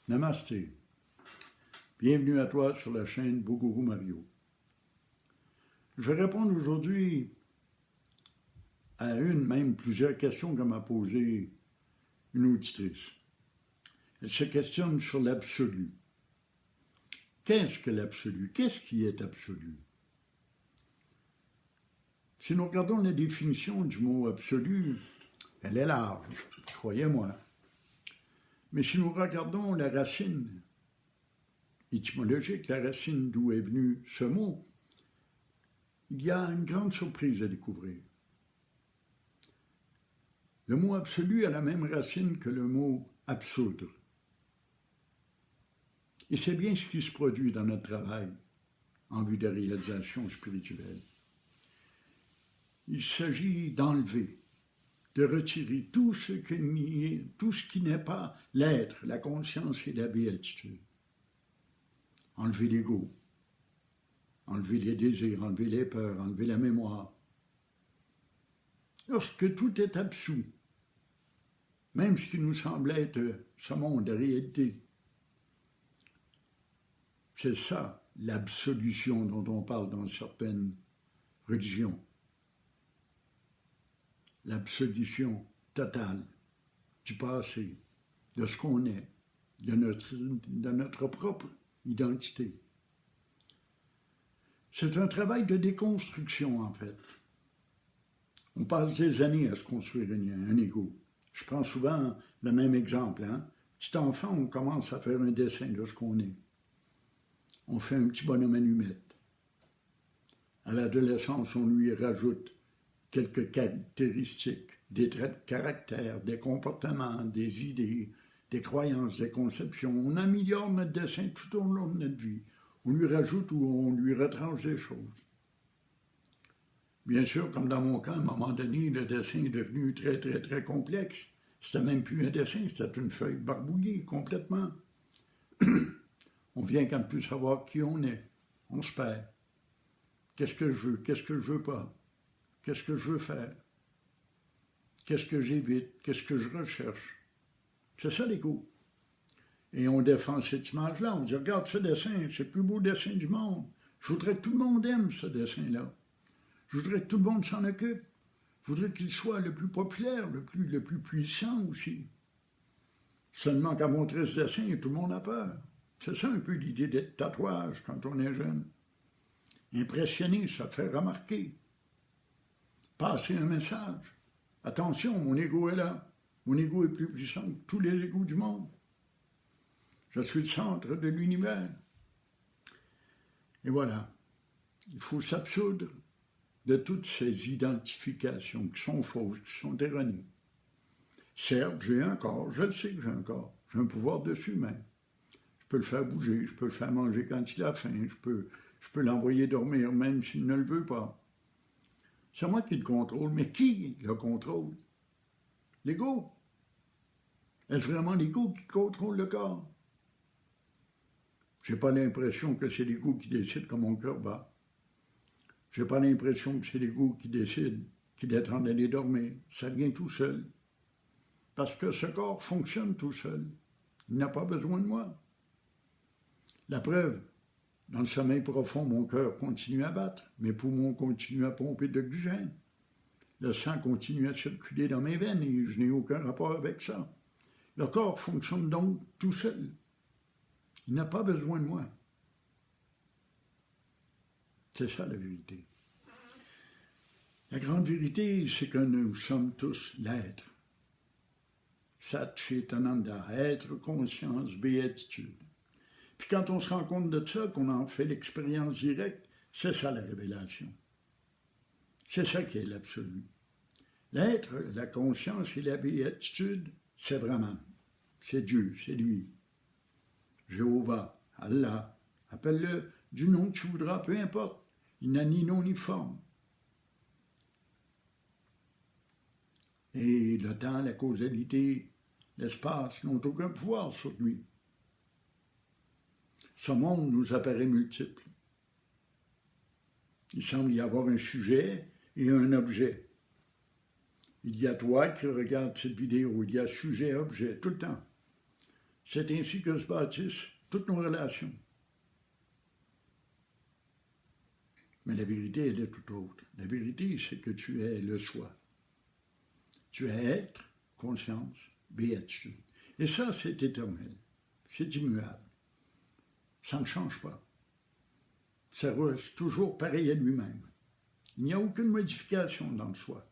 Namasté. Bienvenue à toi sur la chaîne Bogoro Mario. Je vais répondre aujourd'hui à même plusieurs questions que m'a posées une auditrice. Elle se questionne sur l'absolu. Qu'est-ce que l'absolu? Qu'est-ce qui est absolu? Si nous regardons la définition du mot absolu, elle est large, croyez-moi. Mais si nous regardons la racine étymologique, la racine d'où est venu ce mot, il y a une grande surprise à découvrir. Le mot absolu a la même racine que le mot absoudre. Et c'est bien ce qui se produit dans notre travail en vue de réalisation spirituelle. Il s'agit d'enlever, de retirer tout ce qui n'est pas l'être, la conscience et la béatitude. Enlever l'ego, enlever les désirs, enlever les peurs, enlever la mémoire. Lorsque tout est absous, même ce qui nous semble être ce monde, la réalité, c'est ça l'absolution dont on parle dans certaines religions. L'absolution totale du passé, de ce qu'on est, de notre propre identité. C'est un travail de déconstruction, en fait. On passe des années à se construire un ego. Je prends souvent le même exemple. Petit enfant, on commence à faire un dessin de ce qu'on est. On fait un petit bonhomme allumette. À l'adolescence, on lui rajoute quelques caractéristiques, des traits de caractère, des comportements, des idées, des croyances, des conceptions. On améliore notre dessin tout au long de notre vie. On lui rajoute ou on lui retranche des choses. Bien sûr, comme dans mon cas, à un moment donné, le dessin est devenu très, très, très complexe. C'était même plus un dessin, c'était une feuille barbouillée complètement. On vient qu'à ne plus savoir qui on est. On se perd. Qu'est-ce que je veux? Qu'est-ce que je veux pas? Qu'est-ce que je veux faire? Qu'est-ce que j'évite? Qu'est-ce que je recherche? C'est ça l'ego. Et on défend cette image-là. On dit, regarde ce dessin, c'est le plus beau dessin du monde. Je voudrais que tout le monde aime ce dessin-là. Je voudrais que tout le monde s'en occupe. Je voudrais qu'il soit le plus populaire, le plus puissant aussi. Seulement qu'à montrer ce dessin, tout le monde a peur. C'est ça un peu l'idée d'être tatouage quand on est jeune. Impressionner, ça fait remarquer. Passer un message. Attention, mon ego est là. Mon ego est plus puissant que tous les égos du monde. Je suis le centre de l'univers. Et voilà. Il faut s'absoudre de toutes ces identifications qui sont fausses, qui sont erronées. Certes, j'ai un corps, je le sais que j'ai un corps. J'ai un pouvoir dessus même. Je peux le faire bouger, je peux le faire manger quand il a faim, je peux l'envoyer dormir même s'il ne le veut pas. C'est moi qui le contrôle, mais qui le contrôle? L'ego. Est-ce vraiment l'ego qui contrôle le corps? Je n'ai pas l'impression que c'est l'ego qui décide quand mon cœur bat. Je n'ai pas l'impression que c'est l'ego qui décide qu'il est en train d'aller dormir. Ça vient tout seul. Parce que ce corps fonctionne tout seul. Il n'a pas besoin de moi. La preuve, dans le sommeil profond, mon cœur continue à battre, mes poumons continuent à pomper de l'oxygène, le sang continue à circuler dans mes veines et je n'ai aucun rapport avec ça. Le corps fonctionne donc tout seul. Il n'a pas besoin de moi. C'est ça la vérité. La grande vérité, c'est que nous sommes tous l'être. Sat Chitananda, être, conscience, béatitude. Puis quand on se rend compte de ça, qu'on en fait l'expérience directe, c'est ça la révélation. C'est ça qui est l'absolu. L'être, la conscience et la béatitude, c'est Brahman. C'est Dieu, c'est lui. Jéhovah, Allah, appelle-le du nom que tu voudras, peu importe. Il n'a ni nom ni forme. Et le temps, la causalité, l'espace n'ont aucun pouvoir sur lui. Ce monde nous apparaît multiple. Il semble y avoir un sujet et un objet. Il y a toi qui regardes cette vidéo, il y a sujet, objet, tout le temps. C'est ainsi que se bâtissent toutes nos relations. Mais la vérité, elle est tout autre. La vérité, c'est que tu es le soi. Tu es être, conscience, béatitude. Et ça, c'est éternel. C'est immuable. Ça ne change pas. Ça reste toujours pareil à lui-même. Il n'y a aucune modification dans le soi.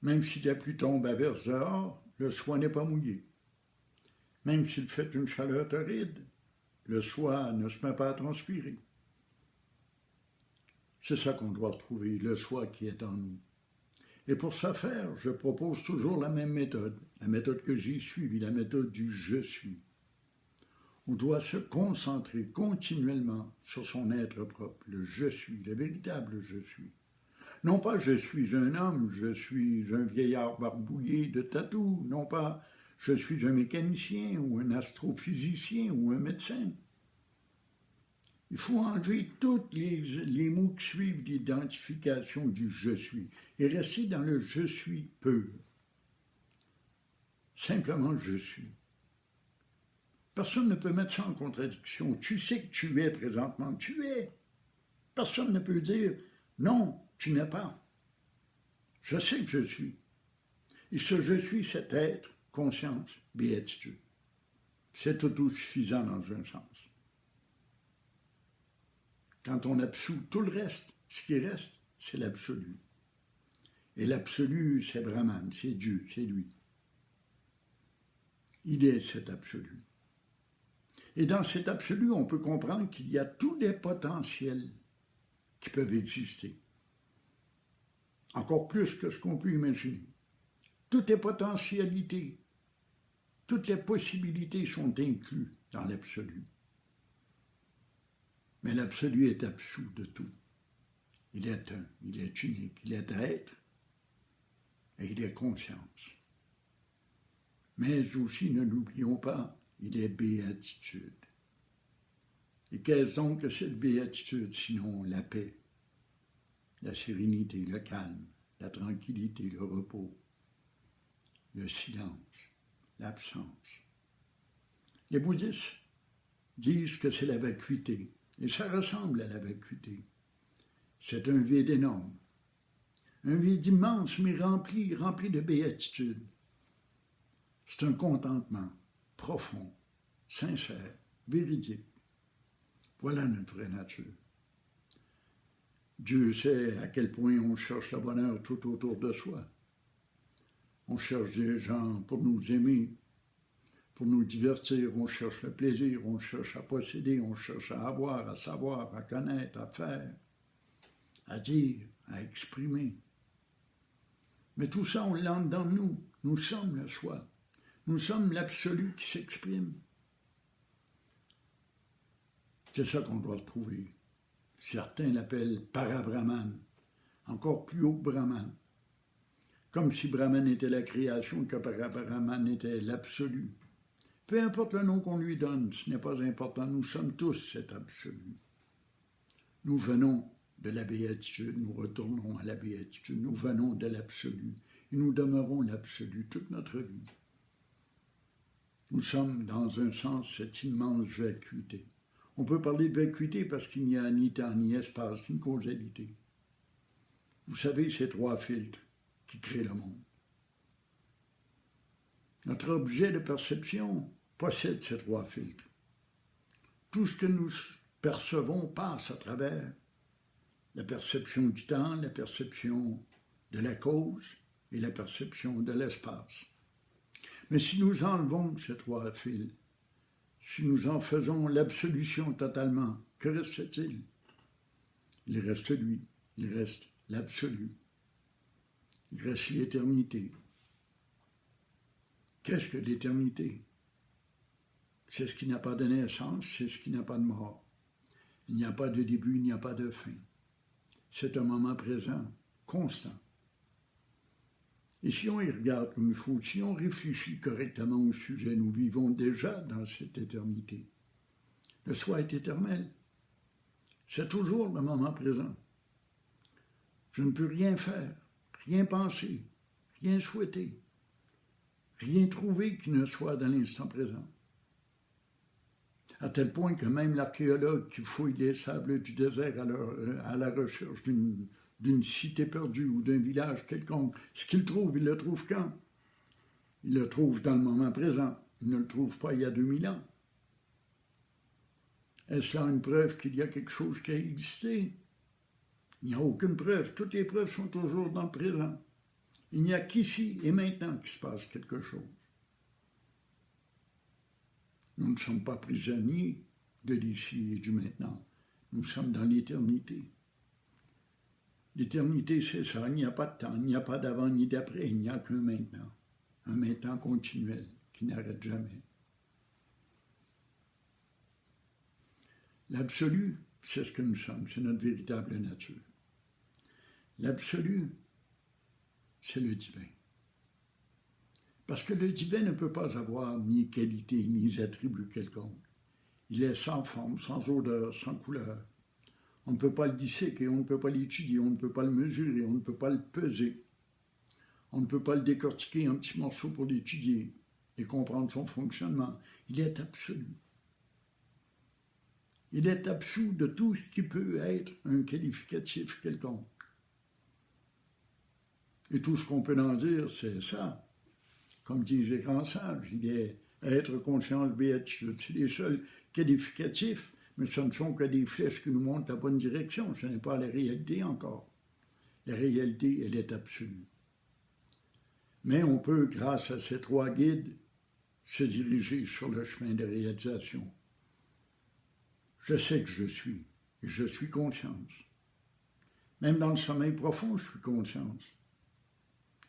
Même si la pluie tombe à verse dehors, le soi n'est pas mouillé. Même s'il fait une chaleur torride, le soi ne se met pas à transpirer. C'est ça qu'on doit retrouver, le soi qui est en nous. Et pour ça faire, je propose toujours la même méthode, la méthode que j'ai suivie, la méthode du « je suis ». On doit se concentrer continuellement sur son être propre, le « je suis », le véritable « je suis ». Non pas « je suis un homme »,« je suis un vieillard barbouillé de tatous », non pas « je suis un mécanicien ou un astrophysicien ou un médecin ». Il faut enlever tous les mots qui suivent l'identification du « je suis » et rester dans le « je suis » pur. Simplement « je suis ». Personne ne peut mettre ça en contradiction. Tu sais que tu es présentement, tu es. Personne ne peut dire « non, tu n'es pas ». Je sais que je suis. Et ce « je suis », c'est être, conscience, béatitude. C'est autosuffisant dans un sens. Quand on absout tout le reste, ce qui reste, c'est l'absolu. Et l'absolu, c'est Brahman, c'est Dieu, c'est lui. Il est cet absolu. Et dans cet absolu, on peut comprendre qu'il y a tous les potentiels qui peuvent exister. Encore plus que ce qu'on peut imaginer. Toutes les potentialités, toutes les possibilités sont incluses dans l'absolu. Mais l'absolu est absous de tout. Il est un, il est unique, il est être et il est conscience. Mais aussi, ne l'oublions pas, il est béatitude. Et qu'est-ce donc que cette béatitude, sinon la paix, la sérénité, le calme, la tranquillité, le repos, le silence, l'absence. Les bouddhistes disent que c'est la vacuité, et ça ressemble à la vacuité. C'est un vide énorme, un vide immense, mais rempli de béatitude. C'est un contentement profond, sincère, véridique. Voilà notre vraie nature. Dieu sait à quel point on cherche le bonheur tout autour de soi. On cherche des gens pour nous aimer, pour nous divertir, on cherche le plaisir, on cherche à posséder, on cherche à avoir, à savoir, à connaître, à faire, à dire, à exprimer. Mais tout ça, on l'a dans nous. Nous sommes le soi. Nous sommes l'absolu qui s'exprime. C'est ça qu'on doit retrouver. Certains l'appellent Parabrahman, encore plus haut que Brahman. Comme si Brahman était la création, que Parabrahman était l'absolu. Peu importe le nom qu'on lui donne, ce n'est pas important, nous sommes tous cet absolu. Nous venons de la béatitude, nous retournons à la béatitude, nous venons de l'absolu, et nous demeurons l'absolu toute notre vie. Nous sommes, dans un sens, cette immense vacuité. On peut parler de vacuité parce qu'il n'y a ni temps, ni espace, ni causalité. Vous savez, ces trois filtres qui créent le monde. Notre objet de perception possède ces trois filtres. Tout ce que nous percevons passe à travers la perception du temps, la perception de la cause et la perception de l'espace. Mais si nous enlevons ces trois fils, si nous en faisons l'absolution totalement, que reste-t-il? Il reste lui, il reste l'absolu, il reste l'éternité. Qu'est-ce que l'éternité? C'est ce qui n'a pas de naissance, c'est ce qui n'a pas de mort. Il n'y a pas de début, il n'y a pas de fin. C'est un moment présent, constant. Et si on y regarde comme il faut, si on réfléchit correctement au sujet, nous vivons déjà dans cette éternité. Le soi est éternel. C'est toujours le moment présent. Je ne peux rien faire, rien penser, rien souhaiter. Rien trouvé qui ne soit dans l'instant présent. À tel point que même l'archéologue qui fouille les sables du désert à la recherche d'une cité perdue ou d'un village quelconque, ce qu'il trouve, il le trouve quand? Il le trouve dans le moment présent. Il ne le trouve pas il y a 2000 ans. Est-ce là une preuve qu'il y a quelque chose qui a existé? Il n'y a aucune preuve. Toutes les preuves sont toujours dans le présent. Il n'y a qu'ici et maintenant qu'il se passe quelque chose. Nous ne sommes pas prisonniers de l'ici et du maintenant. Nous sommes dans l'éternité. L'éternité, c'est ça. Il n'y a pas de temps, il n'y a pas d'avant ni d'après, il n'y a qu'un maintenant. Un maintenant continuel qui n'arrête jamais. L'absolu, c'est ce que nous sommes, c'est notre véritable nature. L'absolu, c'est le divin. Parce que le divin ne peut pas avoir ni qualité, ni attribut quelconque. Il est sans forme, sans odeur, sans couleur. On ne peut pas le disséquer, on ne peut pas l'étudier, on ne peut pas le mesurer, on ne peut pas le peser. On ne peut pas le décortiquer en petits morceaux pour l'étudier et comprendre son fonctionnement. Il est absolu. Il est absous de tout ce qui peut être un qualificatif quelconque. Et tout ce qu'on peut en dire, c'est ça. Comme disent les grands sages, il est être, conscience, béatitude. C'est les seuls qualificatifs, mais ce ne sont que des flèches qui nous montrent la bonne direction. Ce n'est pas la réalité encore. La réalité, elle est absolue. Mais on peut, grâce à ces trois guides, se diriger sur le chemin de réalisation. Je sais que je suis, et je suis conscience. Même dans le sommeil profond, je suis conscience.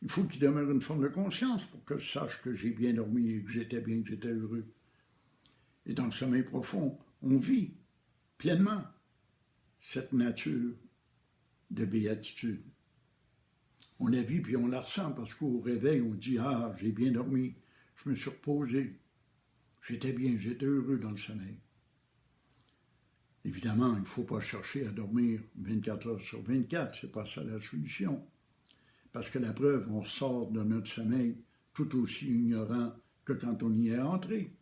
Il faut qu'il demeure une forme de conscience pour que je sache que j'ai bien dormi et que j'étais bien, que j'étais heureux. Et dans le sommeil profond, on vit pleinement cette nature de béatitude. On la vit puis on la ressent parce qu'au réveil, on dit « Ah, j'ai bien dormi, je me suis reposé, j'étais bien, j'étais heureux dans le sommeil. » Évidemment, il ne faut pas chercher à dormir 24 heures sur 24, ce n'est pas ça la solution. Parce que la preuve, on sort de notre sommeil tout aussi ignorant que quand on y est entré.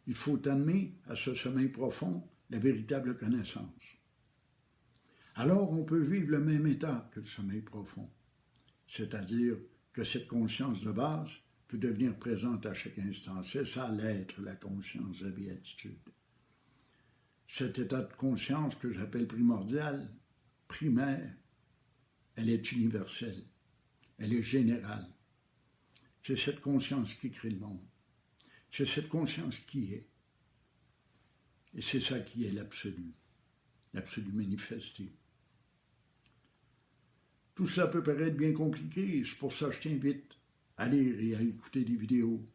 Il faut amener à ce sommeil profond la véritable connaissance. Alors on peut vivre le même état que le sommeil profond, c'est-à-dire que cette conscience de base peut devenir présente à chaque instant. C'est ça l'être, la conscience, la béatitude. Cet état de conscience que j'appelle primordial, primaire, elle est universelle, elle est générale. C'est cette conscience qui crée le monde. C'est cette conscience qui est. Et c'est ça qui est l'absolu manifesté. Tout cela peut paraître bien compliqué, c'est pour ça que je t'invite à lire et à écouter des vidéos.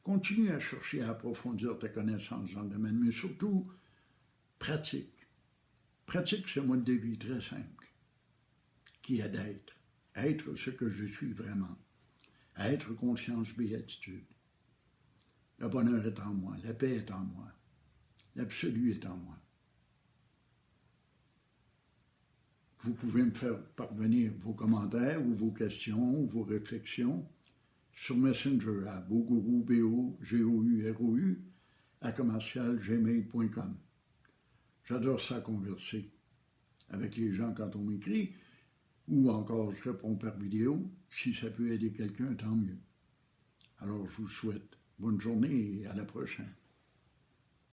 Continue à chercher à approfondir ta connaissance dans le domaine, mais surtout, pratique. Pratique ce mode de vie très simple, qui est d'être. Être ce que je suis vraiment. Être conscience, béatitude. Le bonheur est en moi, la paix est en moi, l'absolu est en moi. Vous pouvez me faire parvenir vos commentaires ou vos questions ou vos réflexions sur Messenger à Boguru, B-O-G-O-U-R-O-U, à commercialgmail.com. J'adore ça converser avec les gens quand on m'écrit, ou encore je réponds par vidéo. Si ça peut aider quelqu'un, tant mieux. Alors je vous souhaite bonne journée et à la prochaine.